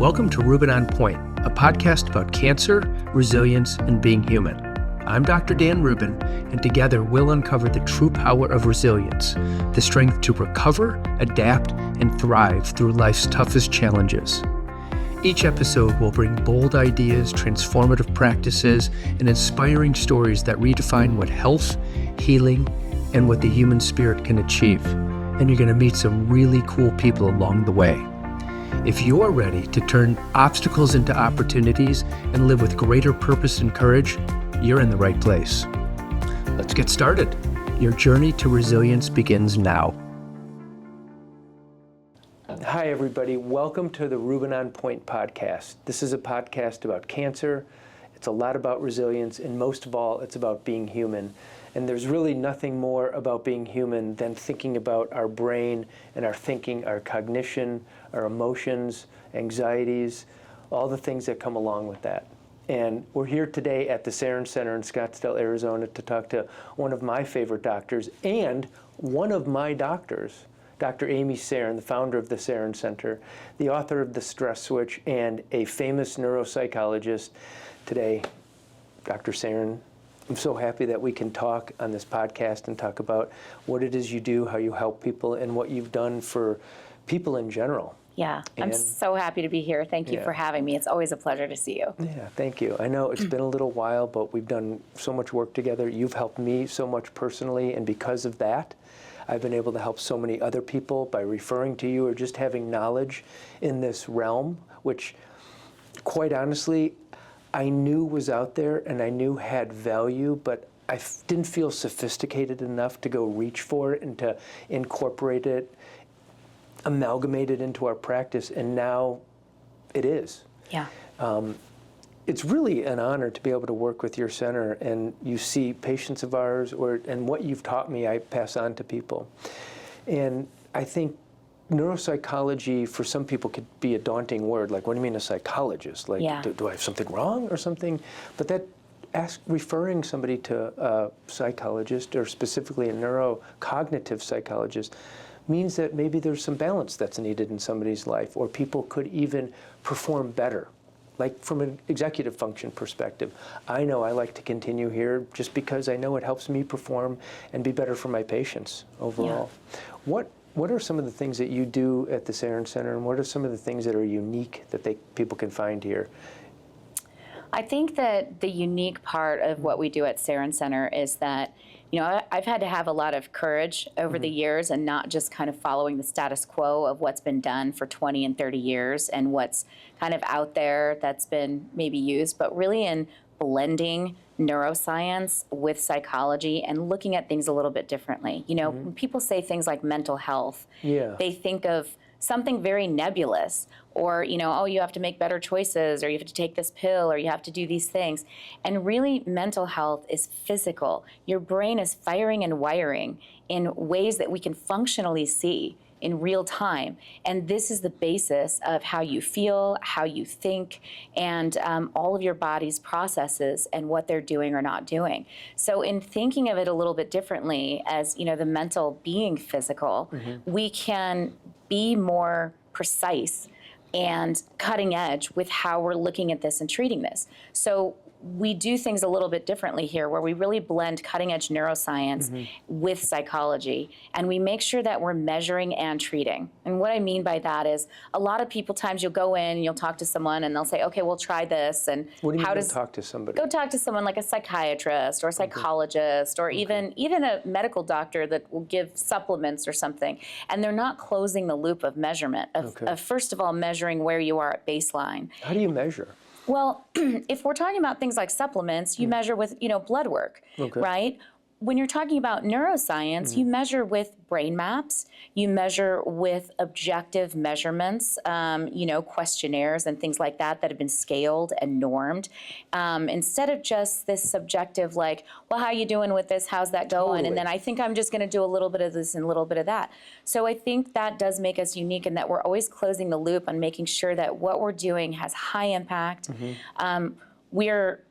Welcome to Rubin on Point, a podcast about cancer, resilience, and being human. I'm Dr. Dan Rubin, and together we'll uncover the true power of resilience, the strength to recover, adapt, and thrive through life's toughest challenges. Each episode will bring bold ideas, transformative practices, and inspiring stories that redefine what health, healing, and what the human spirit can achieve. And you're going to meet some really cool people along the way. If you're ready to turn obstacles into opportunities and live with greater purpose and courage, you're in the right place. Let's get started. Your journey to resilience begins now. Hi, everybody. Welcome to the Rubin on Point podcast. This is a podcast about cancer. It's a lot about resilience, and most of all, it's about being human. And there's really nothing more about being human than thinking about our brain and our thinking, our cognition, our emotions, anxieties, all the things that come along with that. And we're here today at the Serin Center in Scottsdale, Arizona, to talk to one of my favorite doctors and one of my doctors, Dr. Amy Serin, the founder of the Serin Center, the author of The Stress Switch, and a famous neuropsychologist. Today, Dr. Serin, I'm so happy that we can talk on this podcast and talk about what it is you do, how you help people, and what you've done for people in general. Yeah, I'm so happy to be here. Thank you for having me. It's always a pleasure to see you. Yeah, thank you. I know it's been a little while, but we've done so much work together. You've helped me so much personally, and because of that, I've been able to help so many other people by referring to you or just having knowledge in this realm, which, quite honestly, I knew was out there and I knew had value, but I didn't feel sophisticated enough to go reach for it and to incorporate it, amalgamate it into our practice, and now it is. Yeah. It's really an honor to be able to work with your center, and you see patients of ours, and what you've taught me, I pass on to people. And I think neuropsychology for some people could be a daunting word. Like, what do you mean a psychologist? Like, do I have something wrong or something? But referring somebody to a psychologist, or specifically a neurocognitive psychologist, means that maybe there's some balance that's needed in somebody's life, or people could even perform better. Like from an executive function perspective, I know I like to continue here just because I know it helps me perform and be better for my patients overall. Yeah. What are some of the things that you do at the Serin Center, and what are some of the things that are unique that people can find here? I think that the unique part of what we do at Serin Center is that, I've had to have a lot of courage over the years, and not just kind of following the status quo of what's been done for 20 and 30 years and what's kind of out there that's been maybe used, but really in blending neuroscience with psychology and looking at things a little bit differently. When people say things like mental health, they think of something very nebulous, or, you have to make better choices, or you have to take this pill, or you have to do these things. And really, mental health is physical. Your brain is firing and wiring in ways that we can functionally see in real time. And this is the basis of how you feel, how you think, and all of your body's processes and what they're doing or not doing. So in thinking of it a little bit differently as, the mental being physical, we can be more precise and cutting edge with how we're looking at this and treating this. So we do things a little bit differently here, where we really blend cutting-edge neuroscience with psychology, and we make sure that we're measuring and treating. And what I mean by that is, a lot of times you'll go in and you'll talk to someone and they'll say, okay, we'll try this. And what do you mean talk to somebody? Go talk to someone like a psychiatrist or a psychologist, or even a medical doctor that will give supplements or something. And they're not closing the loop of measurement, of first of all, measuring where you are at baseline. How do you measure? Well, if we're talking about things like supplements, you measure with, blood work, right? When you're talking about neuroscience, you measure with brain maps, you measure with objective measurements, questionnaires and things like that have been scaled and normed, instead of just this subjective, like, well, how you doing with this? How's that going? Totally. And then I think I'm just going to do a little bit of this and a little bit of that. So I think that does make us unique, in that we're always closing the loop on making sure that what we're doing has high impact. We're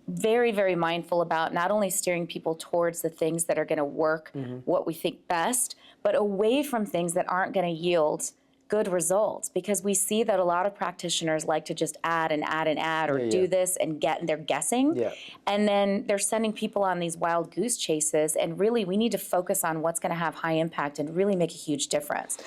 very, very mindful about not only steering people towards the things that are going to work, what we think best, but away from things that aren't going to yield good results, because we see that a lot of practitioners like to just add and add and add, or do this and they're guessing. Yeah. And then they're sending people on these wild goose chases, and really we need to focus on what's going to have high impact and really make a huge difference.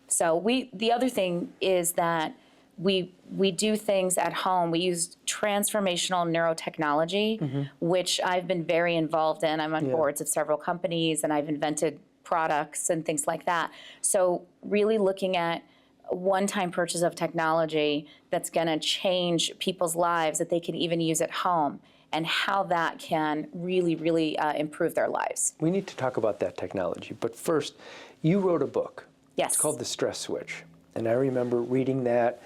So the other thing is that we do things at home. We use transformational neurotechnology, which I've been very involved in. I'm on boards of several companies, and I've invented products and things like that. So really looking at a one-time purchase of technology that's going to change people's lives, that they can even use at home, and how that can really, really improve their lives. We need to talk about that technology. But first, you wrote a book. Yes. It's called The Stress Switch. And I remember reading that,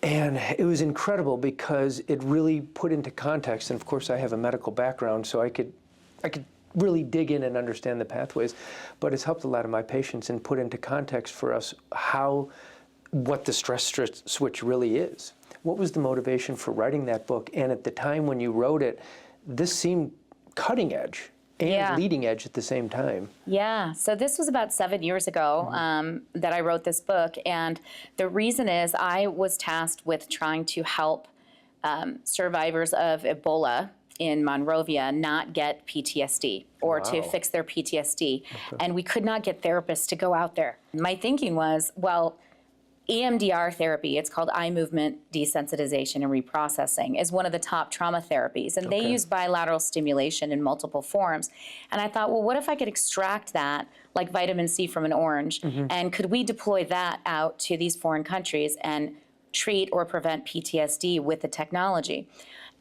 and it was incredible because it really put into context, and of course I have a medical background, so I could really dig in and understand the pathways, but it's helped a lot of my patients and put into context for us what the stress switch really is. What was the motivation for writing that book? And at the time when you wrote it, this seemed cutting edge and leading edge at the same time. Yeah, so this was about 7 years ago that I wrote this book, and the reason is I was tasked with trying to help survivors of Ebola in Monrovia not get PTSD, or to fix their PTSD, and we could not get therapists to go out there. My thinking was, well, EMDR therapy, it's called eye movement desensitization and reprocessing, is one of the top trauma therapies. And they use bilateral stimulation in multiple forms. And I thought, well, what if I could extract that, like vitamin C from an orange, and could we deploy that out to these foreign countries and treat or prevent PTSD with the technology?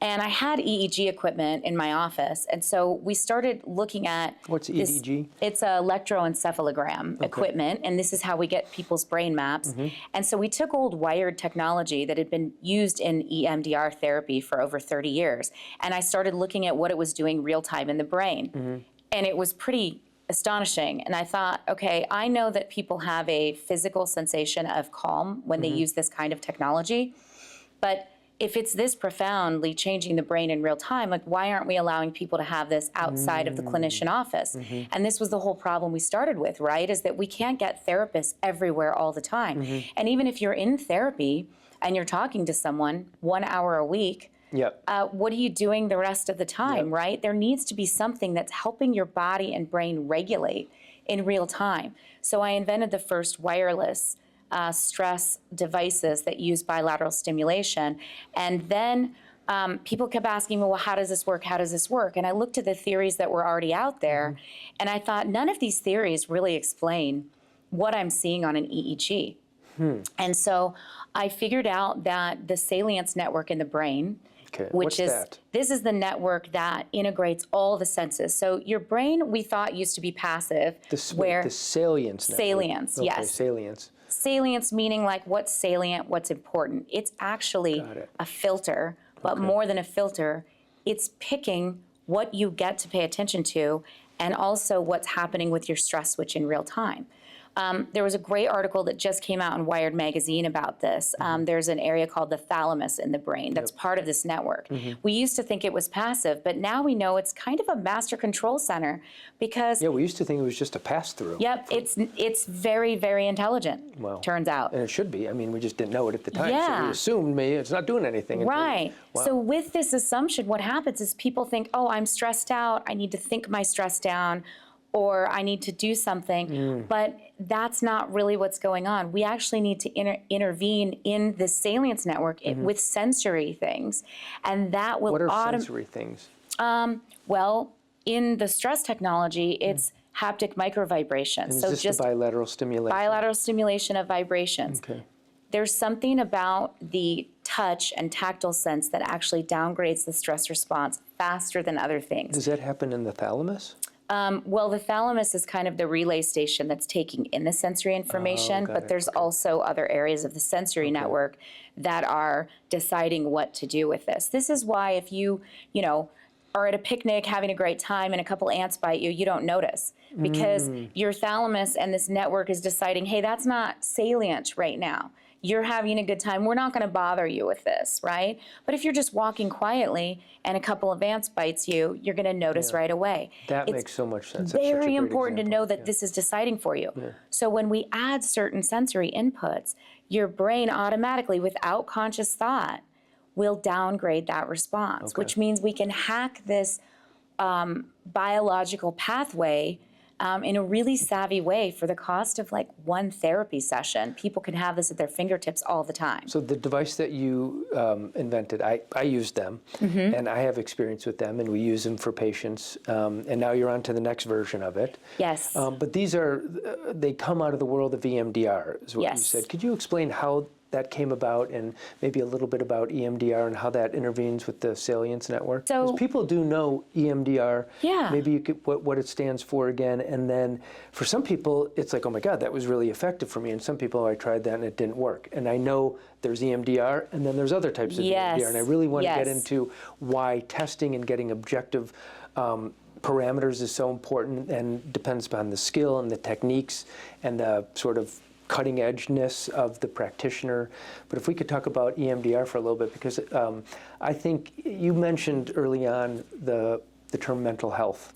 And I had EEG equipment in my office, and so we started looking at What's EEG? It's an electroencephalogram equipment, and this is how we get people's brain maps. And so we took old wired technology that had been used in EMDR therapy for over 30 years, and I started looking at what it was doing real time in the brain. And it was pretty astonishing. And I thought, okay, I know that people have a physical sensation of calm when they use this kind of technology, but if it's this profoundly changing the brain in real time, like, why aren't we allowing people to have this outside of the clinician office? And this was the whole problem we started with, right? Is that we can't get therapists everywhere all the time. And even if you're in therapy and you're talking to someone 1 hour a week, what are you doing the rest of the time, right? There needs to be something that's helping your body and brain regulate in real time. So I invented the first wireless stress devices that use bilateral stimulation. And then people kept asking me, well, how does this work? How does this work? And I looked at the theories that were already out there, and I thought, none of these theories really explain what I'm seeing on an EEG. And so I figured out that the salience network in the brain, which this is the network that integrates all the senses. So your brain, we thought, used to be passive. The salience network. Salience, yes. Salience. Salience meaning like what's salient, what's important. It's actually a filter, but more than a filter, it's picking what you get to pay attention to, and also what's happening with your stress switch in real time. There was a great article that just came out in Wired magazine about this. There's an area called the thalamus in the brain that's part of this network. We used to think it was passive, but now we know it's kind of a master control center, because we used to think it was just a pass-through. It's very, very intelligent, turns out. And it should be. I mean, we just didn't know it at the time, so we assumed maybe it's not doing anything. Right. So with this assumption, what happens is people think, oh, I'm stressed out, I need to think my stress down, or I need to do something, but that's not really what's going on. We actually need to intervene in the salience network with sensory things, and that will What are sensory things? Well, in the stress technology, it's haptic microvibrations. And so just the bilateral stimulation? Bilateral stimulation of vibrations. There's something about the touch and tactile sense that actually downgrades the stress response faster than other things. Does that happen in the thalamus? Well, the thalamus is kind of the relay station that's taking in the sensory information, but there's also other areas of the sensory network that are deciding what to do with this. This is why if you are at a picnic having a great time and a couple ants bite you, you don't notice, because your thalamus and this network is deciding, hey, that's not salient right now. you're having a good time. We're not going to bother you with this, right? But if you're just walking quietly and a couple of ants bites you, you're going to notice right away. That It's makes so much sense. That's such a very great important to example. know that this is deciding for you. So when we add certain sensory inputs, your brain automatically, without conscious thought, will downgrade that response, which means we can hack this biological pathway in a really savvy way for the cost of like one therapy session. People can have this at their fingertips all the time. So the device that you invented, I used them, and I have experience with them, and we use them for patients. And now you're on to the next version of it. Yes. But these are, they come out of the world of EMDR, is what you said. Could you explain how that came about, and maybe a little bit about EMDR and how that intervenes with the salience network? So, because people do know EMDR. Maybe you could, what it stands for again, and then for some people it's like, oh my God, that was really effective for me, and some people, oh, I tried that and it didn't work. And I know there's EMDR, and then there's other types of EMDR, and I really want to get into why testing and getting objective parameters is so important, and depends upon the skill and the techniques and the sort of cutting edgeness of the practitioner. But if we could talk about EMDR for a little bit, because I think you mentioned early on the term mental health.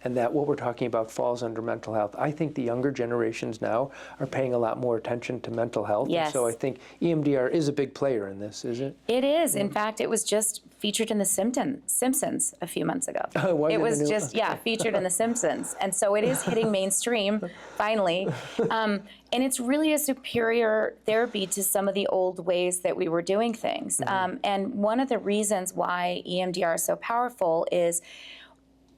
And that what we're talking about falls under mental health. I think the younger generations now are paying a lot more attention to mental health. And so I think EMDR is a big player in this, is it? It is. In fact, it was just featured in The Simpsons a few months ago. It was just, featured in The Simpsons. And so it is hitting mainstream, finally. And it's really a superior therapy to some of the old ways that we were doing things. And one of the reasons why EMDR is so powerful is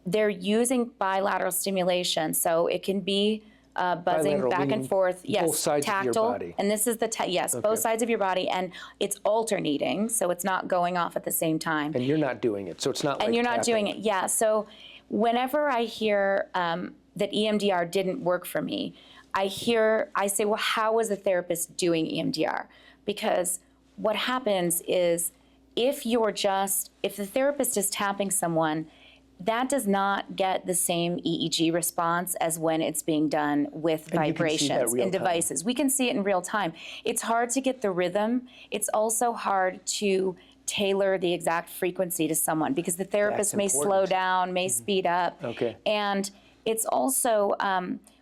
they're using bilateral stimulation. So it can be buzzing Bilateral, back and forth. both sides tactile. of your body. And this is the, both sides of your body. And it's alternating, so it's not going off at the same time. And you're not doing it, so it's not like And you're not tapping. doing it, So whenever I hear that EMDR didn't work for me, I say, well, how is a therapist doing EMDR? Because what happens is if the therapist is tapping someone, that does not get the same EEG response as when it's being done with vibrations in devices. We can see it in real time. It's hard to get the rhythm. It's also hard to tailor the exact frequency to someone because the therapist may slow down, may speed up. And it's also,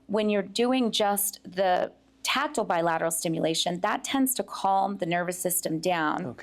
when you're doing just the tactile bilateral stimulation, that tends to calm the nervous system down.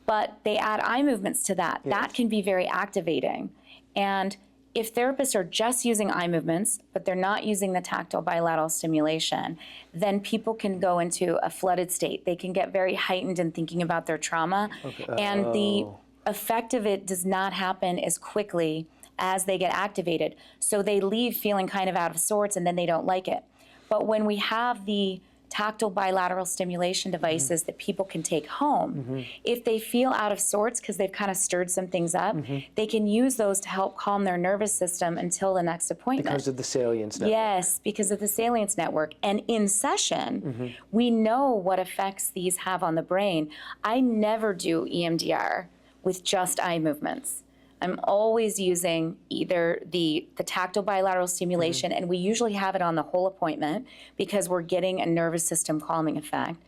But they add eye movements to that. That can be very activating. And if therapists are just using eye movements, but they're not using the tactile bilateral stimulation, then people can go into a flooded state. They can get very heightened in thinking about their trauma. And the effect of it does not happen as quickly as they get activated. So they leave feeling kind of out of sorts and then they don't like it. But when we have the tactile bilateral stimulation devices that people can take home, if they feel out of sorts because they've kind of stirred some things up, they can use those to help calm their nervous system until the next appointment. Because of the salience network. Yes, because of the salience network. And in session, we know what effects these have on the brain. I never do EMDR with just eye movements. I'm always using either the tactile bilateral stimulation, and we usually have it on the whole appointment because we're getting a nervous system calming effect.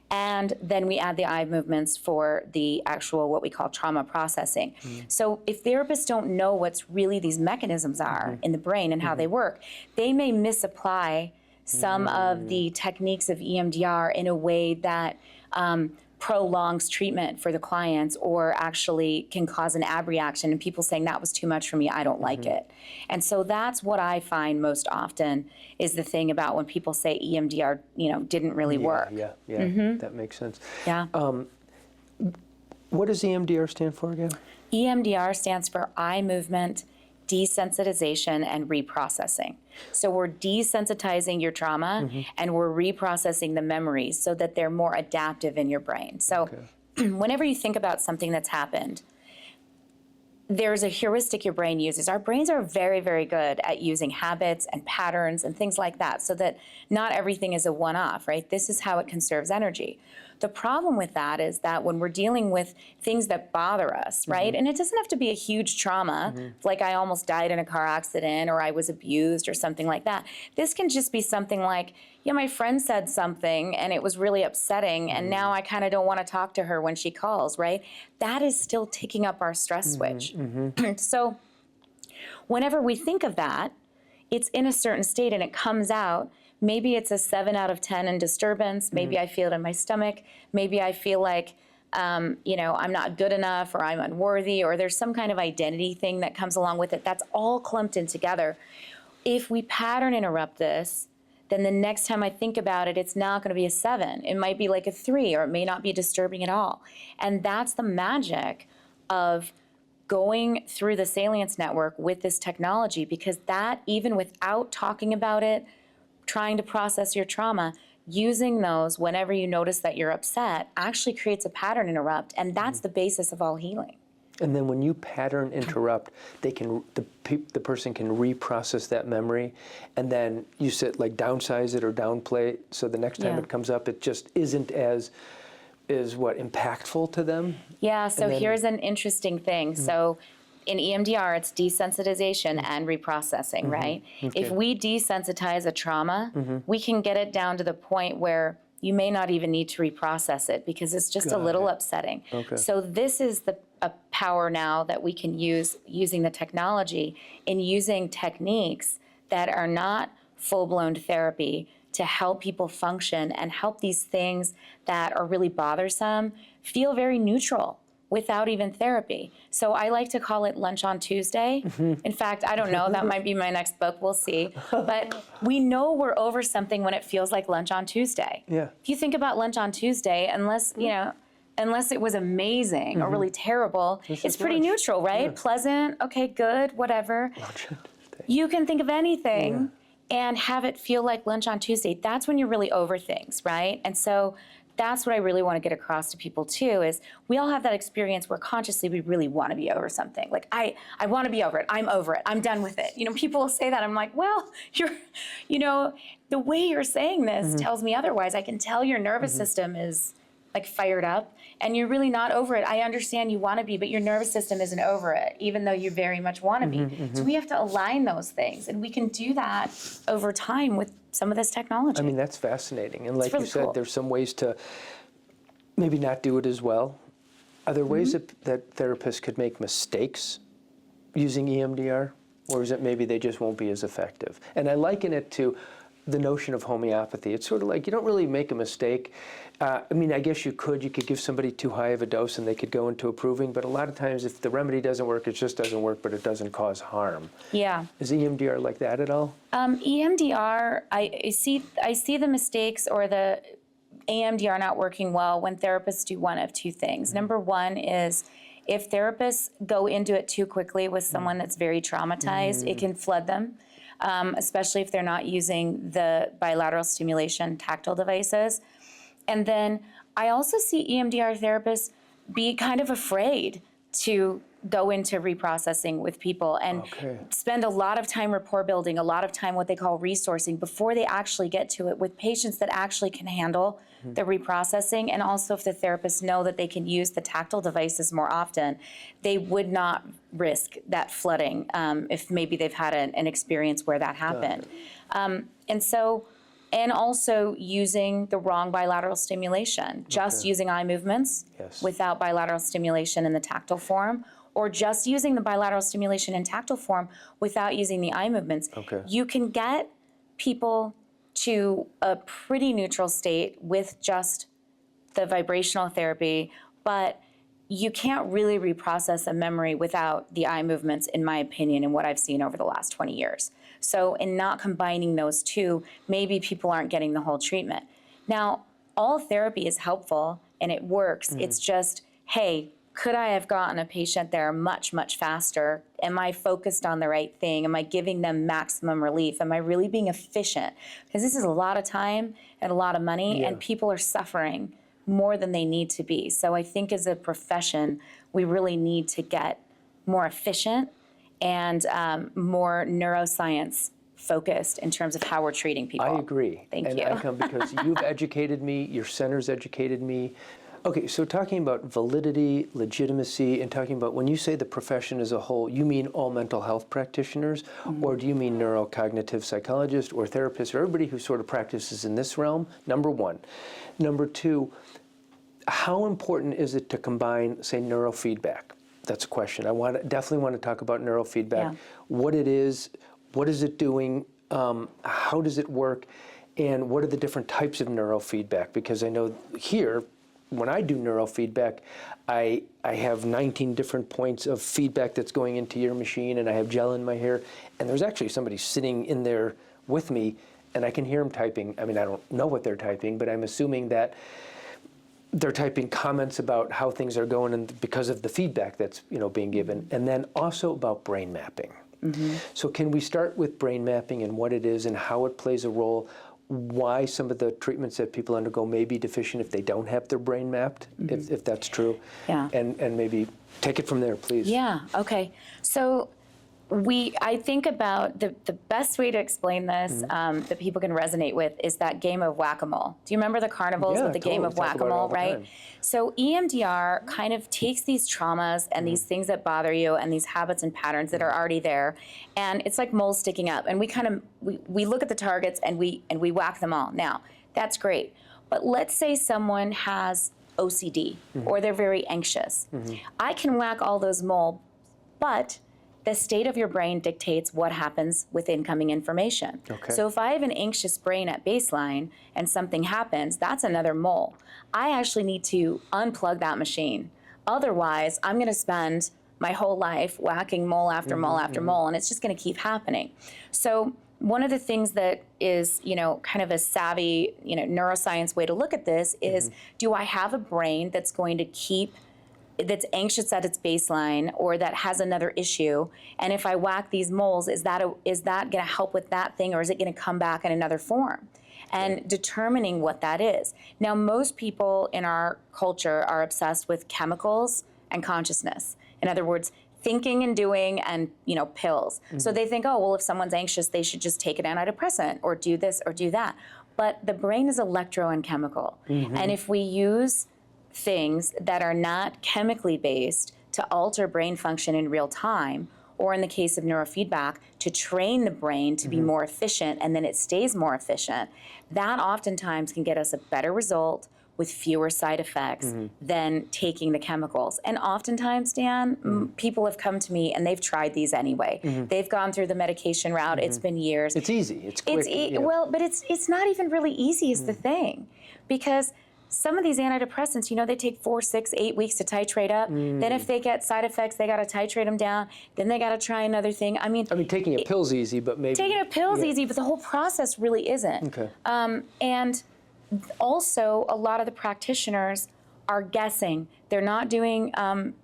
And then we add the eye movements for the actual, what we call trauma processing. So if therapists don't know what's really these mechanisms are in the brain and how they work, they may misapply some of the techniques of EMDR in a way that prolongs treatment for the clients or actually can cause an abreaction and people saying that was too much for me, I don't like it. And so that's what I find most often is the thing about when people say EMDR, didn't really work. That makes sense. What does EMDR stand for again? EMDR stands for eye movement desensitization and reprocessing. So we're desensitizing your trauma and we're reprocessing the memories so that they're more adaptive in your brain. So whenever you think about something that's happened, there's a heuristic your brain uses. Our brains are very, very good at using habits and patterns and things like that so that not everything is a one-off, right? This is how it conserves energy. The problem with that is that when we're dealing with things that bother us, right? And it doesn't have to be a huge trauma, like I almost died in a car accident or I was abused or something like that. This can just be something like, yeah, my friend said something and it was really upsetting and now I kind of don't want to talk to her when she calls, right? That is still ticking up our stress switch. So whenever we think of that, it's in a certain state and it comes out. Maybe it's a 7 out of 10 in disturbance. Maybe I feel it in my stomach. Maybe I feel like, I'm not good enough or I'm unworthy or there's some kind of identity thing that comes along with it. That's all clumped in together. If we pattern interrupt this, then the next time I think about it, it's not going to be a 7. It might be like a 3 or it may not be disturbing at all. And that's the magic of going through the salience network with this technology, because that, even without talking about it, trying to process your trauma, using those whenever you notice that you're upset actually creates a pattern interrupt, and that's the basis of all healing. And then when you pattern interrupt, the person can reprocess that memory, and then you said like downsize it or downplay it, so the next time it comes up, it just isn't as impactful to them. Yeah. So here's an interesting thing. So in EMDR, it's desensitization and reprocessing, right? Okay. If we desensitize a trauma, we can get it down to the point where you may not even need to reprocess it because it's just a little upsetting. Okay. So this is a power now that we can use using the technology and using techniques that are not full-blown therapy to help people function and help these things that are really bothersome feel very neutral without even therapy. So I like to call it Lunch on Tuesday. In fact, I don't know, that might be my next book, we'll see. But we know we're over something when it feels like Lunch on Tuesday. Yeah. If you think about Lunch on Tuesday, unless it was amazing or really terrible, it's pretty neutral, right? Yeah. Pleasant, okay, good, whatever. Lunch on Tuesday. You can think of anything and have it feel like Lunch on Tuesday. That's when you're really over things, right? And so that's what I really want to get across to people too, is we all have that experience where consciously we really want to be over something. Like, I want to be over it. I'm over it. I'm done with it. People will say that. I'm like, well, the way you're saying this tells me otherwise. I can tell your nervous system is like fired up and you're really not over it. I understand you want to be, but your nervous system isn't over it, even though you very much want to be. So we have to align those things, and we can do that over time with some of this technology. I mean, that's fascinating. And like really you said, cool. There's some ways to maybe not do it as well. Are there ways that therapists could make mistakes using EMDR? Or is it maybe they just won't be as effective? And I liken it to the notion of homeopathy. It's sort of like you don't really make a mistake. I guess you could give somebody too high of a dose and they could go into approving, but a lot of times if the remedy doesn't work, it just doesn't work, but it doesn't cause harm. Yeah. Is EMDR like that at all? EMDR, I see the mistakes or the EMDR not working well when therapists do one of two things. Number one is if therapists go into it too quickly with someone that's very traumatized, it can flood them. Especially if they're not using the bilateral stimulation tactile devices. And then I also see EMDR therapists be kind of afraid to go into reprocessing with people and spend a lot of time rapport building, a lot of time what they call resourcing before they actually get to it with patients that actually can handle the reprocessing. And also if the therapists know that they can use the tactile devices more often, they would not risk that flooding if maybe they've had an experience where that happened. And also using the wrong bilateral stimulation, just using eye movements without bilateral stimulation in the tactile form, or just using the bilateral stimulation in tactile form without using the eye movements. You can get people to a pretty neutral state with just the vibrational therapy, but you can't really reprocess a memory without the eye movements, in my opinion, and what I've seen over the last 20 years. So in not combining those two, maybe people aren't getting the whole treatment. Now, all therapy is helpful and it works. It's just, hey, could I have gotten a patient there much, much faster? Am I focused on the right thing? Am I giving them maximum relief? Am I really being efficient? Because this is a lot of time and a lot of money, and people are suffering more than they need to be. So I think as a profession, we really need to get more efficient and more neuroscience focused in terms of how we're treating people. I agree. Thank and you. I come because you've educated me, your center's educated me. Okay, so talking about validity, legitimacy, and talking about when you say the profession as a whole, you mean all mental health practitioners, or do you mean neurocognitive psychologists or therapists or everybody who sort of practices in this realm? Number one. Number two, how important is it to combine, say, neurofeedback? That's a question. Definitely want to talk about neurofeedback, what it is it doing, how does it work, and what are the different types of neurofeedback? Because I know here, when I do neurofeedback, I have 19 different points of feedback that's going into your machine, and I have gel in my hair, and there's actually somebody sitting in there with me, and I can hear them typing. I mean, I don't know what they're typing, but I'm assuming that they're typing comments about how things are going and because of the feedback that's being given, and then also about brain mapping. So can we start with brain mapping and what it is and how it plays a role, why some of the treatments that people undergo may be deficient if they don't have their brain mapped, if that's true, and maybe take it from there, please. Yeah, okay. So I think about the best way to explain this that people can resonate with is that game of whack-a-mole. Do you remember the carnivals with the game of whack-a-mole, right? So EMDR kind of takes these traumas and these things that bother you and these habits and patterns that are already there, and it's like moles sticking up, and we look at the targets and we whack them all. Now, that's great, but let's say someone has OCD or they're very anxious. I can whack all those moles, but the state of your brain dictates what happens with incoming information. Okay. So if I have an anxious brain at baseline and something happens, that's another mole. I actually need to unplug that machine. Otherwise, I'm going to spend my whole life whacking mole after mole after mole, and it's just going to keep happening. So one of the things that is, kind of a savvy, neuroscience way to look at this is, do I have a brain that's anxious at its baseline or that has another issue, and if I whack these moles, is that going to help with that thing, or is it going to come back in another form? And determining what that is. Now, most people in our culture are obsessed with chemicals and consciousness. In other words, thinking and doing and pills. So they think, oh, well, if someone's anxious, they should just take an antidepressant or do this or do that. But the brain is electro and chemical. And if we use things that are not chemically based to alter brain function in real time, or in the case of neurofeedback, to train the brain to be more efficient and then it stays more efficient, that oftentimes can get us a better result with fewer side effects than taking the chemicals. And oftentimes, Dan, people have come to me and they've tried these anyway. They've gone through the medication route. It's been years. It's easy. It's quick. Well, but it's not even really easy is the thing. Because some of these antidepressants, they take 4, 6, 8 weeks to titrate up. Then if they get side effects, they got to titrate them down. Then they got to try another thing. I mean, taking a pill's easy, but maybe... Taking a pill's easy, but the whole process really isn't. Okay. And also, a lot of the practitioners are guessing. They're not doing,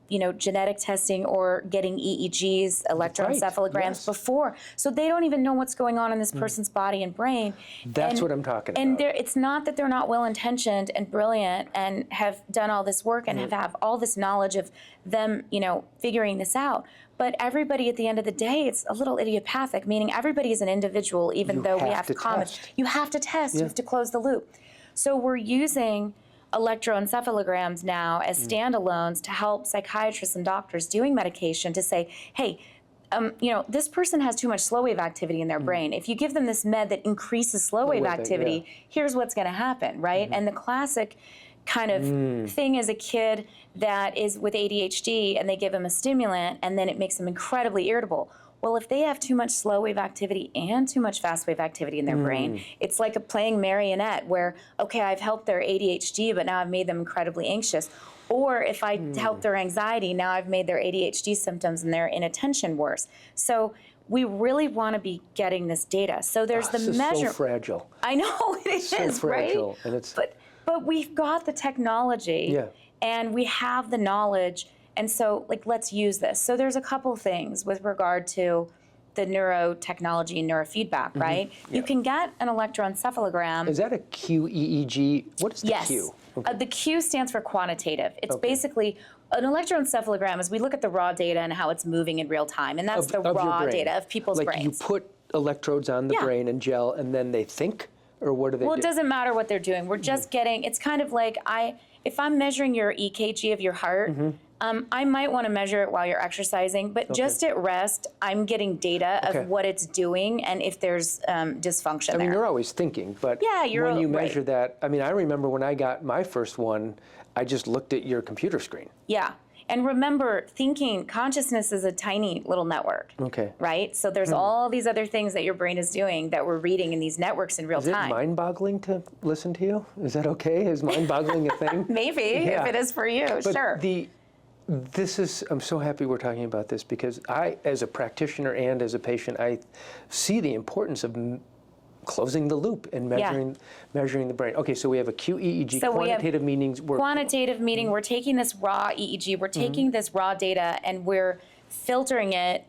genetic testing or getting EEGs, electroencephalograms before. So they don't even know what's going on in this person's body and brain. That's what I'm talking about. And it's not that they're not well-intentioned and brilliant and have done all this work and have all this knowledge of them, figuring this out. But everybody at the end of the day, it's a little idiopathic, meaning everybody is an individual, even though we have common. You have to test. You have to close the loop. So we're using electroencephalograms now as standalones to help psychiatrists and doctors doing medication to say, hey, this person has too much slow wave activity in their brain. If you give them this med that increases slow wave activity, here's what's going to happen, right? And the classic kind of thing is a kid that is with ADHD and they give him a stimulant and then it makes them incredibly irritable. Well, if they have too much slow wave activity and too much fast wave activity in their brain, it's like playing marionette where, okay, I've helped their ADHD, but now I've made them incredibly anxious. Or if I help their anxiety, now I've made their ADHD symptoms and their inattention worse. So we really want to be getting this data. So there's the measure. So fragile. I know it is, so fragile. Right? And it's... But we've got the technology and we have the knowledge. And so, let's use this. So there's a couple things with regard to the neurotechnology and neurofeedback, right? You can get an electroencephalogram. Is that a QEEG? What is the Q? Okay. The Q stands for quantitative. It's basically an electroencephalogram as we look at the raw data and how it's moving in real time. And that's the raw data of people's brains. You put electrodes on the Yeah. brain and gel, and then they think, or what do they Well, do? it doesn't matter what they're doing. We're just getting, it's kind of like if I'm measuring your EKG of your heart, I might want to measure it while you're exercising, but just at rest, I'm getting data Okay. of what it's doing and if there's dysfunction I mean, there. you're always thinking, but Yeah, when you right. measure that, I mean, I remember when I got my first one, I just looked at your computer screen. Yeah. And remember, consciousness is a tiny little network. Okay. Right? So there's all these other things that your brain is doing that we're reading in these networks in real Is it time. mind-boggling to listen to you? Is that okay? Is mind-boggling a thing? Maybe, Yeah. if it is for you, But sure. I'm so happy we're talking about this because I, as a practitioner and as a patient, I see the importance of closing the loop and measuring the brain. Okay, so we have a QEEG, So we have quantitative meanings. Quantitative meaning, we're taking this raw EEG, we're taking this raw data and we're filtering it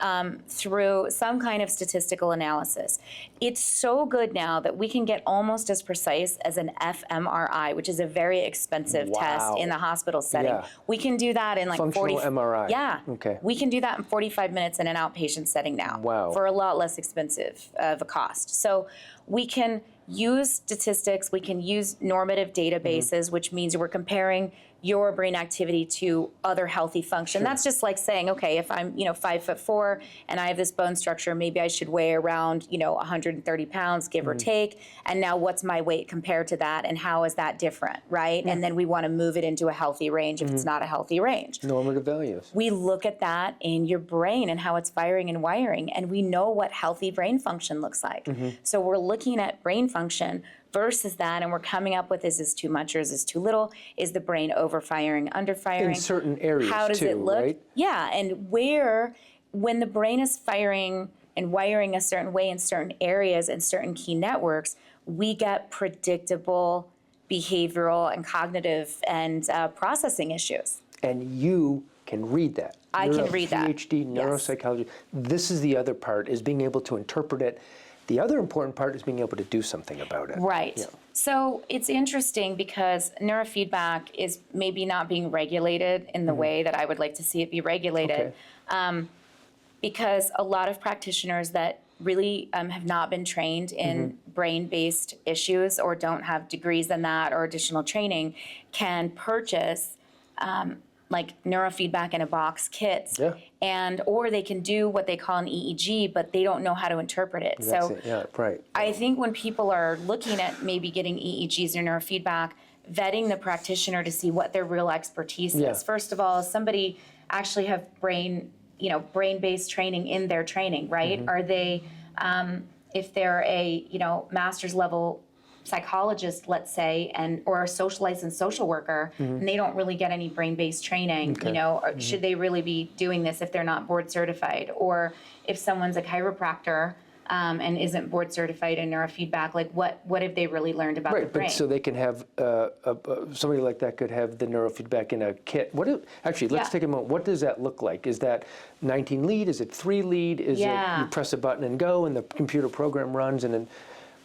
through some kind of statistical analysis. It's so good now that we can get almost as precise as an fMRI, which is a very expensive test in the hospital setting. Yeah. We can do that in like Functional MRI. Yeah. Okay. We can do that in 45 minutes in an outpatient setting now. Wow. For a lot less expensive of a cost. So we can use statistics, we can use normative databases, which means we're comparing your brain activity to other healthy function. That's just like saying, okay, if I'm 5'4" and I have this bone structure, maybe I should weigh around 130 pounds, give or take. And now what's my weight compared to that, and how is that different, right? And then we want to move it into a healthy range if it's not a healthy range. Normative values. We look at that in your brain and how it's firing and wiring, and we know what healthy brain function looks like. So we're looking at brain function versus that, and we're coming up with, is this too much or is this too little? Is the brain overfiring, underfiring? In certain areas, How does too, it look? right? Yeah, and when the brain is firing and wiring a certain way in certain areas and certain key networks, we get predictable behavioral and cognitive and processing issues. And you can read that. I You're can a read that. PhD neuropsychology. This is the other part, is being able to interpret it. The other important part is being able to do something about it. Right. Yeah. So it's interesting because neurofeedback is maybe not being regulated in the way that I would like to see it be regulated. Okay. Because a lot of practitioners that really have not been trained in brain-based issues or don't have degrees in that or additional training can purchase like neurofeedback in a box kits, or they can do what they call an EEG, but they don't know how to interpret it. That's it. Yeah, right. I think when people are looking at maybe getting EEGs or neurofeedback, vetting the practitioner to see what their real expertise is. First of all, somebody actually have brain-based training in their training, right? Are they, if they're a master's level psychologist, let's say, or a licensed social worker, and they don't really get any brain-based training, or should they really be doing this if they're not board certified? Or if someone's a chiropractor and isn't board certified in neurofeedback, like what have they really learned about the brain? But so they can have, somebody like that could have the neurofeedback in a kit. Actually, let's take a moment. What does that look like? Is that 19 lead? Is it 3 lead? Is it you press a button and go and the computer program runs and then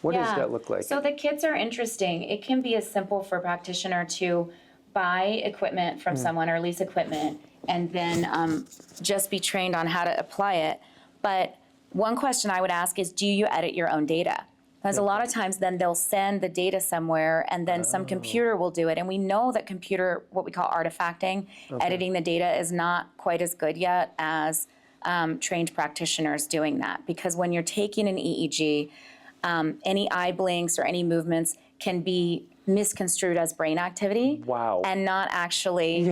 what does that look like? So the kits are interesting. It can be as simple for a practitioner to buy equipment from someone or lease equipment and then just be trained on how to apply it. But one question I would ask is, do you edit your own data? Because a lot of times then they'll send the data somewhere and then some computer will do it. And we know that what we call artifacting, editing the data is not quite as good yet as trained practitioners doing that. Because when you're taking an EEG, any eye blinks or any movements can be misconstrued as brain activity and not actually,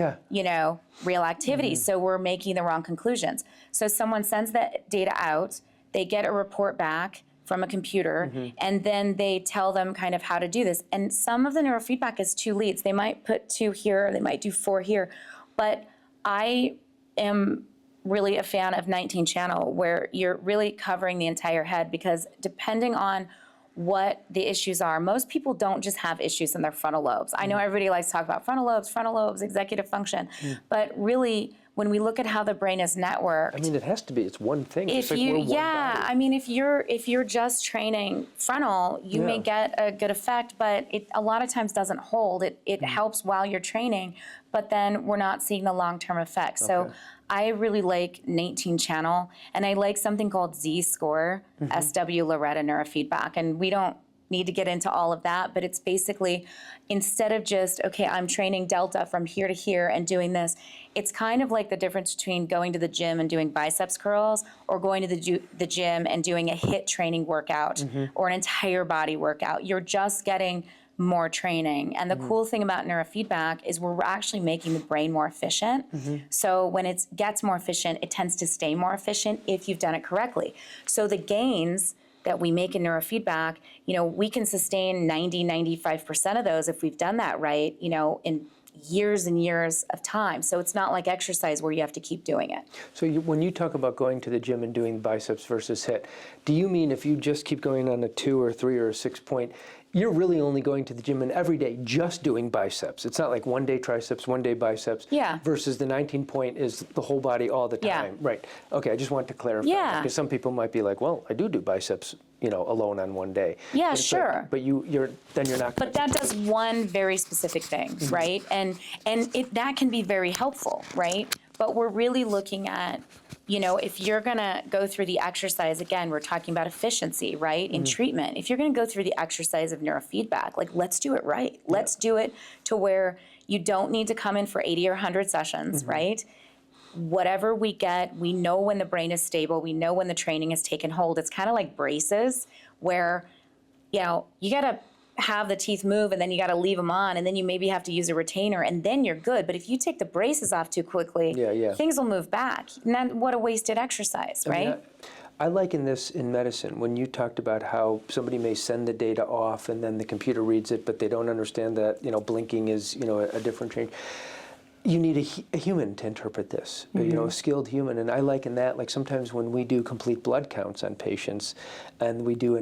real activity. So we're making the wrong conclusions. So someone sends that data out, they get a report back from a computer, and then they tell them kind of how to do this. And some of the neurofeedback is 2 leads. They might put 2 here, they might do 4 here. But I am really a fan of 19 channel, where you're really covering the entire head, because depending on what the issues are, most people don't just have issues in their frontal lobes. I know everybody likes to talk about frontal lobes, executive function, but really when we look at how the brain is networked, I mean, it has to be. It's one thing. It's like we're one body. I mean, if you're just training frontal, you may get a good effect, but it a lot of times doesn't hold. It helps while you're training, but then we're not seeing the long-term effects. So I really like 19 channel, and I like something called Z-score, SW Loretta neurofeedback, and we don't need to get into all of that, but it's basically, instead of just, okay, I'm training delta from here to here and doing this, it's kind of like the difference between going to the gym and doing biceps curls or going to the gym and doing a HIIT training workout or an entire body workout. You're just getting more training. And the cool thing about neurofeedback is we're actually making the brain more efficient. So when it gets more efficient, it tends to stay more efficient if you've done it correctly. So the gains that we make in neurofeedback, we can sustain 95% of those if we've done that right, in years and years of time. So it's not like exercise where you have to keep doing it. So when you talk about going to the gym and doing biceps versus HIIT, do you mean if you just keep going on a 2 or 3 or a 6 point, you're really only going to the gym and every day just doing biceps? It's not like one day triceps, one day biceps, versus the 19 point is the whole body all the time. Right. Okay, I just want to clarify that, because some people might be like, well, I do biceps, alone on one day. Yeah, but sure. Like, but you're not. But that does one very specific thing, right? And that can be very helpful, right? But we're really looking at, if you're going to go through the exercise, again, we're talking about efficiency, right, in treatment. If you're going to go through the exercise of neurofeedback, let's do it right. Let's do it to where you don't need to come in for 80 or 100 sessions, right? Whatever we get, we know when the brain is stable. We know when the training has taken hold. It's kind of like braces where, you got to have the teeth move and then you got to leave them on and then you maybe have to use a retainer and then you're good. But if you take the braces off too quickly, things will move back. And then what a wasted exercise, right? I liken this in medicine when you talked about how somebody may send the data off and then the computer reads it, but they don't understand that, blinking is, a different change. You need a human to interpret this, a skilled human. And I liken that, like sometimes when we do complete blood counts on patients and we do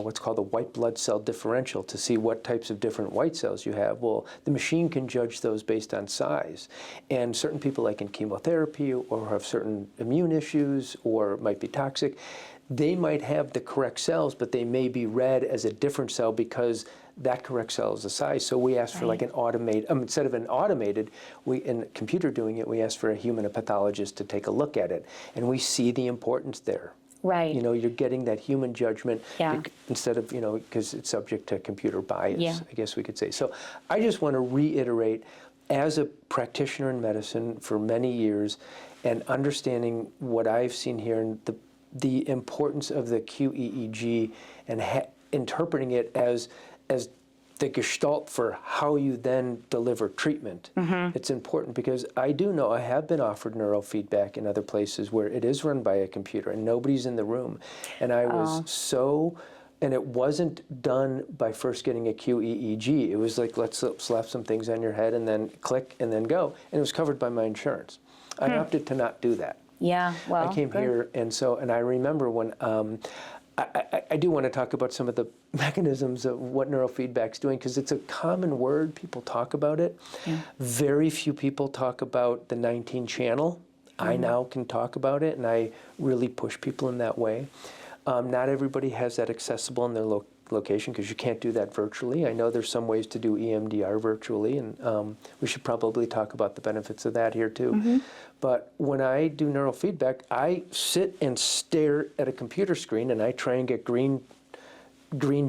what's called a white blood cell differential to see what types of different white cells you have, well, the machine can judge those based on size. And certain people, like in chemotherapy or have certain immune issues or might be toxic, they might have the correct cells, but they may be read as a different cell because that correct cell is the size. So we ask for like an automated, instead of an automated, in a computer doing it, we ask for a human, a pathologist, to take a look at it. And we see the importance there. Right. You're getting that human judgment instead of, because it's subject to computer bias, I guess we could say. So I just want to reiterate, as a practitioner in medicine for many years and understanding what I've seen here and the importance of the QEEG and interpreting it as the gestalt for how you then deliver treatment. It's important because I do know I have been offered neurofeedback in other places where it is run by a computer and nobody's in the room. And I was and it wasn't done by first getting a QEEG. It was like, let's slap some things on your head and then click and then go. And it was covered by my insurance. I opted to not do that. Yeah, well, I came here, and I remember when, I do want to talk about some of the mechanisms of what neurofeedback's doing, because it's a common word, people talk about it. Very few people talk about the 19 channel. I now can talk about it, and I really push people in that way. Not everybody has that accessible in their location, because you can't do that virtually. I know there's some ways to do EMDR virtually, and we should probably talk about the benefits of that here too. But when I do neurofeedback, I sit and stare at a computer screen, and I try and get green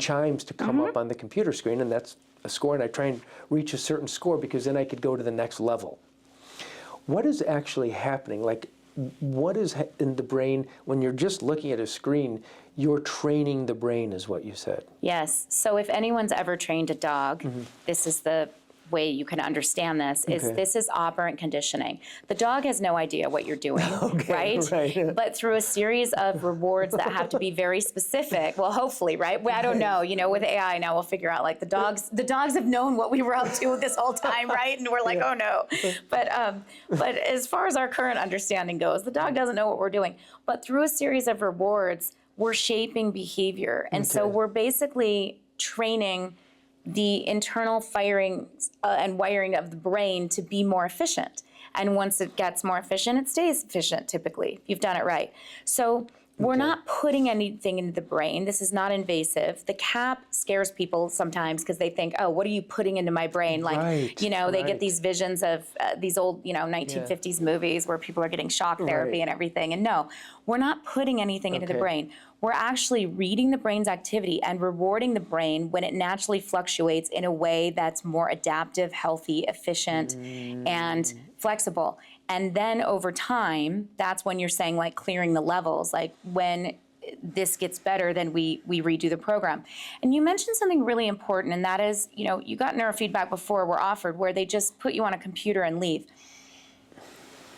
chimes to come up on the computer screen, and that's a score, and I try and reach a certain score because then I could go to the next level. What is actually happening? Like, what is in the brain when you're just looking at a screen? You're training the brain, is what you said. Yes. So if anyone's ever trained a dog, this is the way you can understand this, is this is operant conditioning. The dog has no idea what you're doing, right? But through a series of rewards that have to be very specific, well, hopefully, right? I don't know, with AI now we'll figure out, like, the dogs have known what we were up to this whole time, right? And we're like, oh no. But as far as our current understanding goes, the dog doesn't know what we're doing. But through a series of rewards, we're shaping behavior. And so we're basically training the internal firing and wiring of the brain to be more efficient. And once it gets more efficient, it stays efficient typically. You've done it right. So we're not putting anything into the brain. This is not invasive. The cap scares people sometimes because they think, oh, what are you putting into my brain? Like, they get these visions of these old, 1950s movies where people are getting shock therapy and everything. And no, we're not putting anything into the brain. We're actually reading the brain's activity and rewarding the brain when it naturally fluctuates in a way that's more adaptive, healthy, efficient, and flexible. And then over time, that's when you're saying like clearing the levels, like when this gets better, then we redo the program. And you mentioned something really important, and that is, you got neurofeedback before we're offered where they just put you on a computer and leave.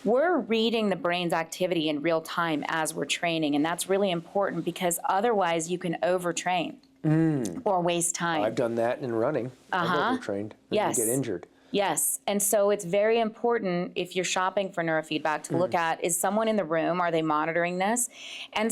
We're reading the brain's activity in real time as we're training, and that's really important because otherwise you can overtrain or waste time. I've done that in running. I've overtrained. Yes. You get injured. Yes, and so it's very important if you're shopping for neurofeedback to look at, is someone in the room, are they monitoring this? And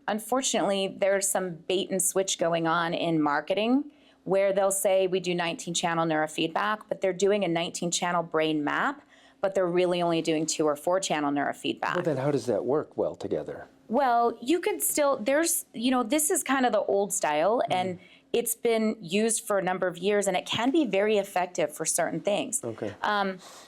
unfortunately, there's some bait and switch going on in marketing where they'll say we do 19-channel neurofeedback, but they're doing a 19-channel brain map, but they're really only doing 2 or 4-channel neurofeedback. Well, then how does that work well together? Well, you could still, this is kind of the old style, and it's been used for a number of years, and it can be very effective for certain things. Okay.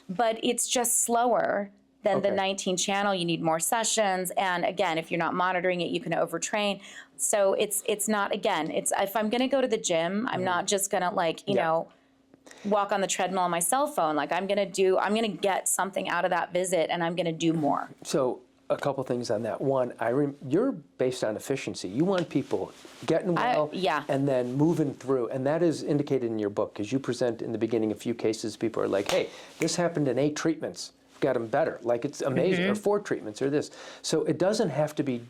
But it's just slower than the 19-channel. You need more sessions, and again, if you're not monitoring it, you can overtrain. So it's not, again, if I'm gonna go to the gym, I'm not just gonna walk on the treadmill on my cell phone. Like I'm gonna get something out of that visit, and I'm gonna do more. So a couple things on that. One, you're based on efficiency. You want people getting well and then moving through. And that is indicated in your book because you present in the beginning a few cases. People are like, hey, this happened in 8 treatments. Got them better. Like it's amazing. Or 4 treatments or this. So it doesn't have to be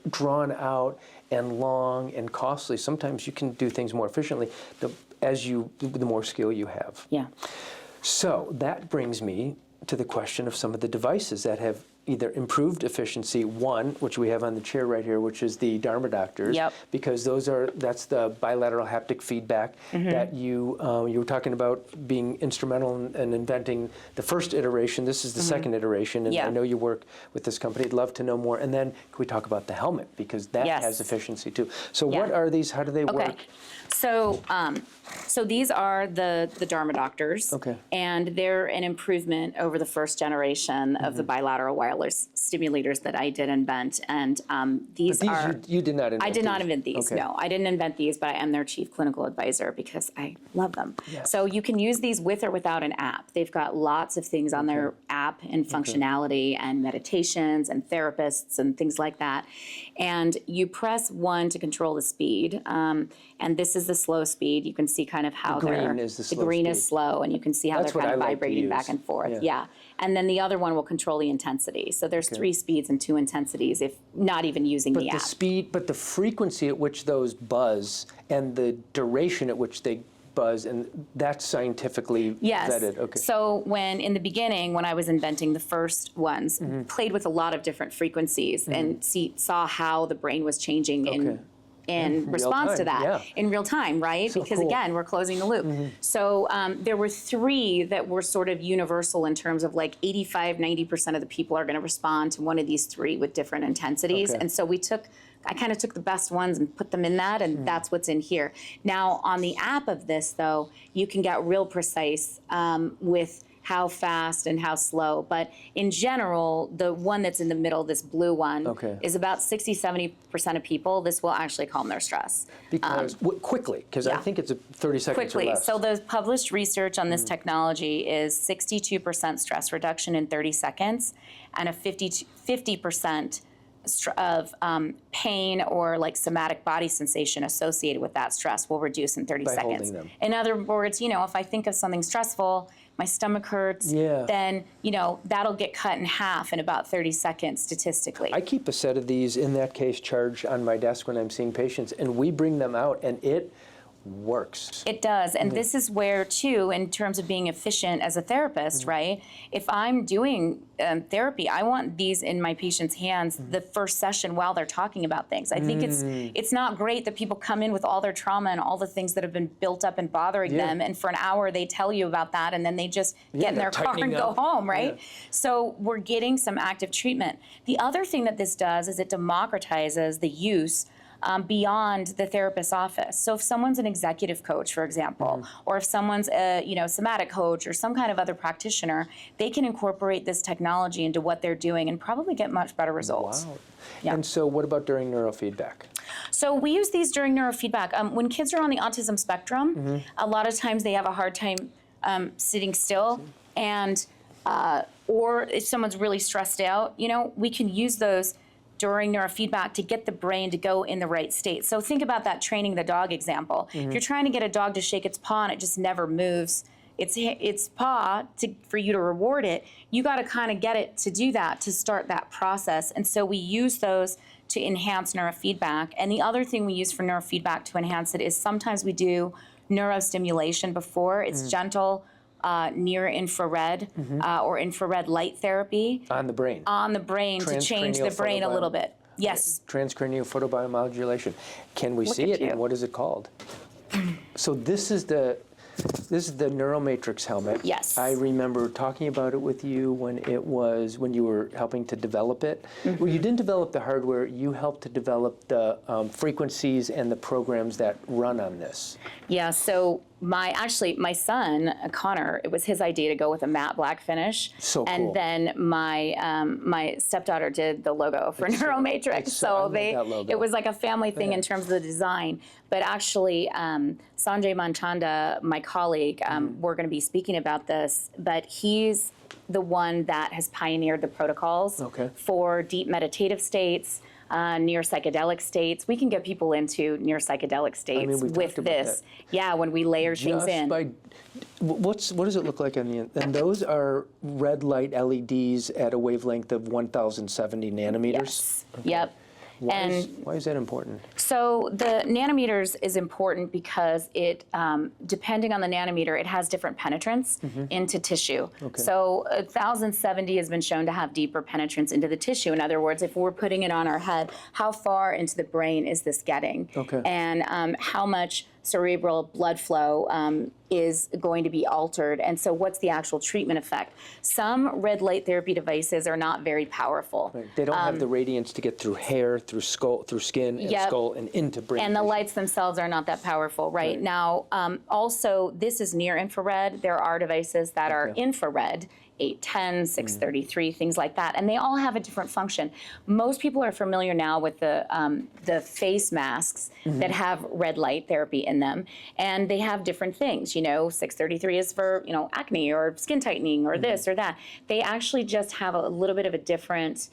drawn out and long and costly. Sometimes you can do things more efficiently the more skill you have. Yeah. So that brings me to the question of some of the devices that have either improved efficiency, one, which we have on the chair right here, which is the Dharma Doctors, because that's the bilateral haptic feedback that you were talking about being instrumental in inventing the first iteration. This is the second iteration, and I know you work with this company. I'd love to know more. And then can we talk about the helmet, because that has efficiency too. So what are these? How do they work? So these are the Dharma Doctors, and they're an improvement over the first generation of the bilateral wireless stimulators that I did invent. And these are... You did not invent these? I did not invent these, no. I didn't invent these, but I am their chief clinical advisor because I love them. Yes. So you can use these with or without an app. They've got lots of things on their app and functionality and meditations and therapists and things like that. And you press 1 to control the speed. And this is the slow speed. You can see kind of how the green is the slow The green speed. Is slow, and you can see how they're kind of vibrating back and forth. Yeah. And then the other one will control the intensity. So there's 3 speeds and 2 intensities, if not even using the app. But the frequency at which those buzz and the duration at which they buzz, and that's scientifically vetted. Okay. So in the beginning, when I was inventing the first ones, played with a lot of different frequencies and saw how the brain was changing in response to that in real time, right? So because again, we're closing the loop. So there were 3 that were sort of universal in terms of like 85–90% of the people are going to respond to one of these 3 with different intensities. And so I kind of took the best ones and put them in that, and that's what's in here. Now on the app of this though, you can get real precise with how fast and how slow. But in general, the one that's in the middle, this blue one, is about 60–70% of people, this will actually calm their stress. Because, quickly, because I think it's 30 seconds or less. So the published research on this technology is 62% stress reduction in 30 seconds and a 50% of pain or like somatic body sensation associated with that stress will reduce in 30 seconds. Holding them. In other words, if I think of something stressful, my stomach hurts, then, that'll get cut in half in about 30 seconds statistically. I keep a set of these, in that case, charged on my desk when I'm seeing patients, and we bring them out, and works. It does, and this is where, too, in terms of being efficient as a therapist, right? If I'm doing therapy, I want these in my patient's hands the first session while they're talking about things. I think it's not great that people come in with all their trauma and all the things that have been built up and bothering them, and for an hour they tell you about that, and then they just get in their car and go home, right? So we're getting some active treatment. The other thing that this does is it democratizes the use beyond the therapist's office. So if someone's an executive coach, for example, or if someone's a somatic coach or some kind of other practitioner, they can incorporate this technology into what they're doing and probably get much better results. Wow. Yeah. And so what about during neurofeedback? So we use these during neurofeedback. When kids are on the autism spectrum, a lot of times they have a hard time sitting still, and or if someone's really stressed out, we can use those during neurofeedback to get the brain to go in the right state. So think about that training the dog example. If you're trying to get a dog to shake its paw and it just never moves its paw for you to reward it, you got to kind of get it to do that, to start that process. And so we use those to enhance neurofeedback. And the other thing we use for neurofeedback to enhance it is sometimes we do neurostimulation before. It's gentle, near infrared or infrared light therapy. On the brain. On the brain to change the brain a little bit. Yes. Transcranial photobiomodulation. Can we see it, and what is it called? So this is the NeuroMatrix helmet. Yes. I remember talking about it with you when you were helping to develop it. Well, you didn't develop the hardware, you helped to develop the frequencies and the programs that run on this. Yeah, so my son, Connor, it was his idea to go with a matte black finish. So cool. And then my stepdaughter did the logo for NeuroMatrix. So it was like a family thing in terms of the design. But actually, Sanjay Manchanda, my colleague, we're going to be speaking about this, but he's the one that has pioneered the protocols for deep meditative states, near psychedelic states. We can get people into near psychedelic states with this. Yeah, when we layer things in. What does it look like on the end? And those are red light LEDs at a wavelength of 1070 nanometers? Yes. Okay. Yep. Why is that important? So the nanometers is important because it, depending on the nanometer, it has different penetrance into tissue. So 1070 has been shown to have deeper penetrance into the tissue. In other words, if we're putting it on our head, how far into the brain is this getting? And how much cerebral blood flow is going to be altered, and so what's the actual treatment effect? Some red light therapy devices are not very powerful. They don't have the radiance to get through hair, through skull, through skin and skull, and into brain. And the lights themselves are not that powerful, right? Now, also, this is near infrared. There are devices that are infrared, 810, 633, things like that, and they all have a different function. Most people are familiar now with the face masks that have red light therapy in them, and they have different things. 633 is for acne or skin tightening or this or that. They actually just have a little bit of a different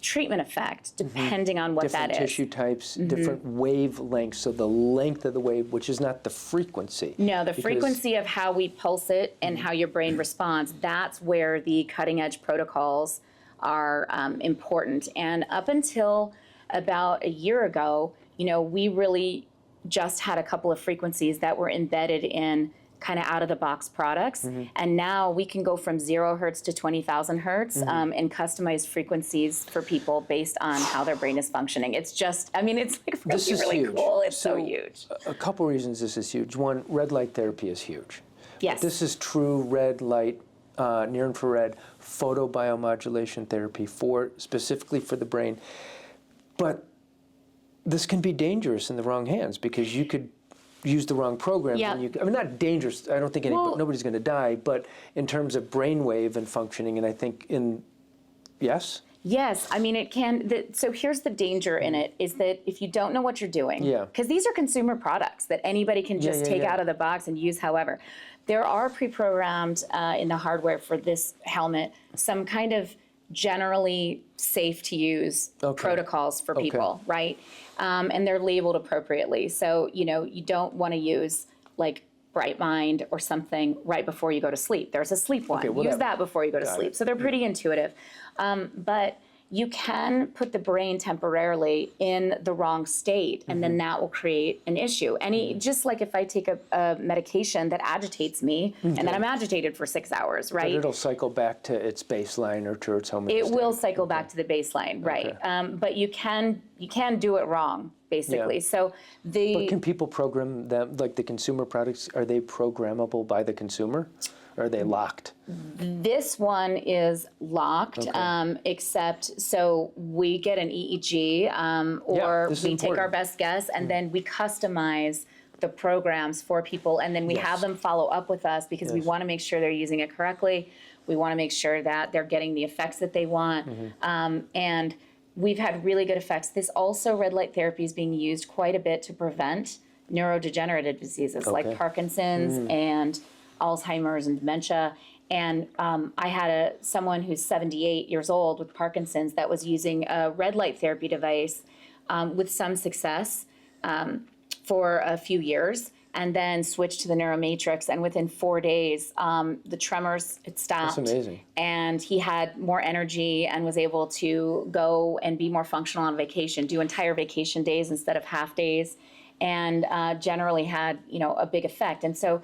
treatment effect depending on what that is. Different tissue types, different wavelengths, so the length of the wave, which is not the frequency. No, the frequency of how we pulse it and how your brain responds, that's where the cutting edge protocols are important. And up until about a year ago, we really just had a couple of frequencies that were embedded in kind of out-of-the-box products, and now we can go from 0 hertz to 20,000 hertz and customize frequencies for people based on how their brain is functioning. It's just, it's like really cool. It's so huge. A couple reasons this is huge. One, red light therapy is huge. Yes. But this is true red light, near-infrared photobiomodulation therapy specifically for the brain. But this can be dangerous in the wrong hands because you could use the wrong program. Not dangerous. I don't think nobody's going to die, but in terms of brainwave and functioning, and I think yes? Yes, it can. So here's the danger in it, is that if you don't know what you're doing, because these are consumer products that anybody can just take out of the box and use however. There are pre-programmed in the hardware for this helmet some kind of generally safe to use protocols for people, right? And they're labeled appropriately. So, you don't want to use like Bright Mind or something right before you go to sleep. There's a sleep one. Use that before you go to sleep. So they're pretty intuitive. But, you can put the brain temporarily in the wrong state, and then that will create an issue. Just like if I take a medication that agitates me, and then I'm agitated for 6 hours, right? But it'll cycle back to its baseline or to its homeostatic. It will cycle back to the baseline, right? But you can do it wrong, basically. Yeah. So But can people program them, like the consumer products, are they programmable by the consumer? Or are they locked? This one is locked, except so we get an EEG or we take our best guess, and then we customize the programs for people, and then we have them follow up with us because we want to make sure they're using it correctly. We want to make sure that they're getting the effects that they want. And we've had really good effects. This also, red light therapy is being used quite a bit to prevent neurodegenerative diseases like Parkinson's and Alzheimer's and dementia. And I had someone who's 78 years old with Parkinson's that was using a red light therapy device with some success for a few years, and then switched to the NeuroMatrix. And within 4 days, the tremors had stopped. That's amazing. And he had more energy and was able to go and be more functional on vacation, do entire vacation days instead of half days, and generally had, a big effect. And so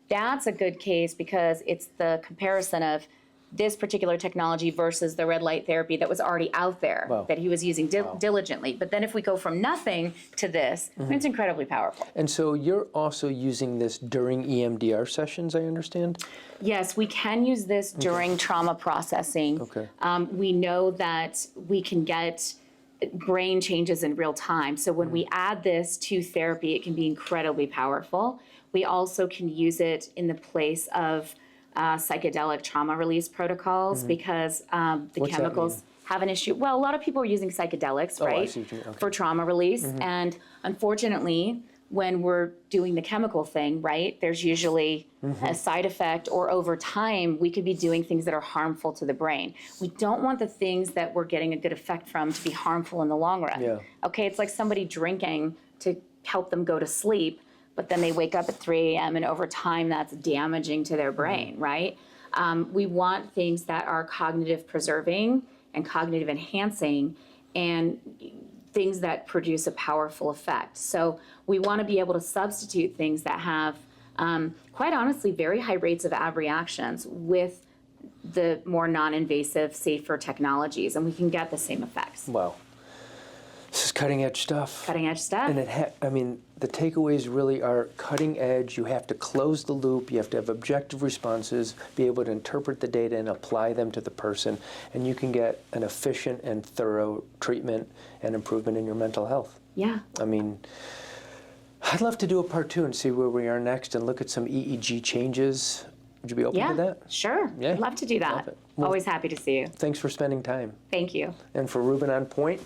that's a good case because it's the comparison of this particular technology versus the red light therapy that was already out there that he was using diligently. But then if we go from nothing to this, it's incredibly powerful. And so you're also using this during EMDR sessions, I understand? Yes, we can use this during trauma processing. We know that we can get brain changes in real time. So when we add this to therapy, it can be incredibly powerful. We also can use it in the place of psychedelic trauma release protocols because the chemicals have an issue. Well, a lot of people are using psychedelics, right, for trauma release. And unfortunately, when we're doing the chemical thing, right, there's usually a side effect, or over time, we could be doing things that are harmful to the brain. We don't want the things that we're getting a good effect from to be harmful in the long run. Okay, it's like somebody drinking to help them go to sleep, but then they wake up at 3 a.m. and over time that's damaging to their brain, right? We want things that are cognitive preserving and cognitive enhancing and things that produce a powerful effect. So we want to be able to substitute things that have, quite honestly, very high rates of abreactions with the more non-invasive, safer technologies, and we can get the same effects. Wow. This is cutting edge stuff. Cutting edge stuff. And the takeaways really are cutting edge. You have to close the loop. You have to have objective responses, be able to interpret the data and apply them to the person. And you can get an efficient and thorough treatment and improvement in your mental health. Yeah. I'd love to do a part 2 and see where we are next and look at some EEG changes. Would you be open to that? Sure. Yeah. I'd love to do that. Love it. Well, always happy to see you. Thanks for spending time. Thank you. And for Rubin on Point,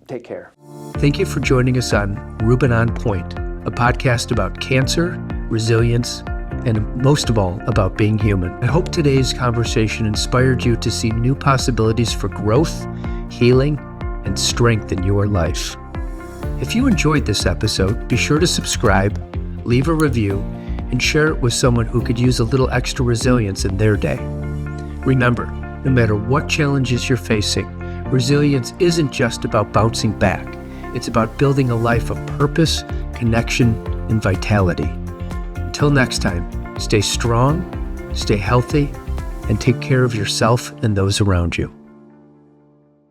take care. Thank you for joining us on Rubin on Point, a podcast about cancer, resilience, and most of all, about being human. I hope today's conversation inspired you to see new possibilities for growth, healing, and strength in your life. If you enjoyed this episode, be sure to subscribe, leave a review, and share it with someone who could use a little extra resilience in their day. Remember, no matter what challenges you're facing, resilience isn't just about bouncing back. It's about building a life of purpose, connection, and vitality. Until next time, stay strong, stay healthy, and take care of yourself and those around you.